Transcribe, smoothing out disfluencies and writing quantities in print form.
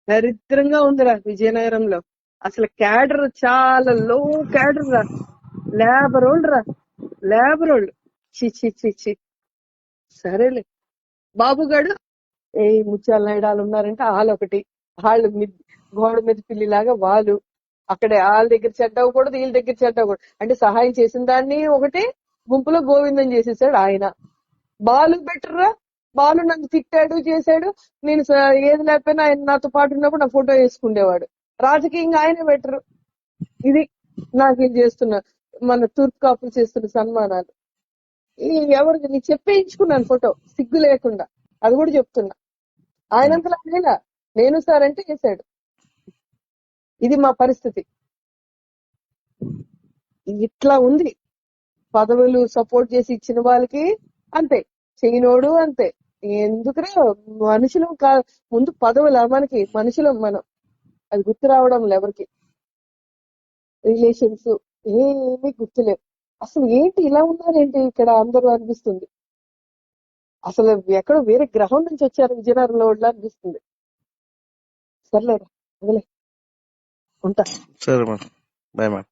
దరిద్రంగా ఉందిరా విజయనగరంలో. అసలు క్యాడర్ చాలా లో క్యాడర్ రా. లేబరోళ్ళు చి చి చి చి. సరేలే బాబుగాడు ఏ ముత్యాల నాయుడు ఉన్నారంటే వాళ్ళొకటి, వాళ్ళు గోడ మీద పిల్లిలాగా వాళ్ళు అక్కడ వాళ్ళ దగ్గర చెడ్డ అవ్వకూడదు, వీళ్ళ దగ్గర చెడ్డ అవ్వకూడదు. అంటే సహాయం చేసిన దాన్ని ఒకటి గుంపులో గోవిందం చేసేసాడు ఆయన. బాలు బెటర్రా, బాలు నన్ను తిట్టాడు చేశాడు, నేను ఏది లేకపోయినా ఆయన నాతో పాటు ఉన్నప్పుడు నా ఫోటో వేసుకునేవాడు. రాజకీయంగా ఆయనే బెటరు. ఇది నాకేం చేస్తున్నా మన తూర్పు కాపులు చేస్తున్న సన్మానాలు. ఎవరికి నీకు చెప్పేయించుకున్నాను ఫోటో సిగ్గు లేకుండా, అది కూడా చెప్తున్నా. ఆయనంతలా అయినా నేను సార్ అంటే చేశాడు. ఇది మా పరిస్థితి. ఇట్లా ఉంది. పదవులు సపోర్ట్ చేసి ఇచ్చిన వాళ్ళకి అంతే, చేయనోడు అంతే. ఎందుకురా మనుషులు ముందు పదవులు మనకి మనుషులం మనం, అది గుర్తు రావడం ఎవరికి. రిలేషన్స్ ఏమీ గుర్తులేవు. అసలు ఏంటి ఇలా ఉన్నారేంటి ఇక్కడ అందరూ అనిపిస్తుంది. అసలు ఎక్కడో వేరే గ్రహం నుంచి వచ్చారు విజయనగరంలో అనిపిస్తుంది. సర్లేరా, ఉంటా. సరే మేడం, బాయ్ మేడం.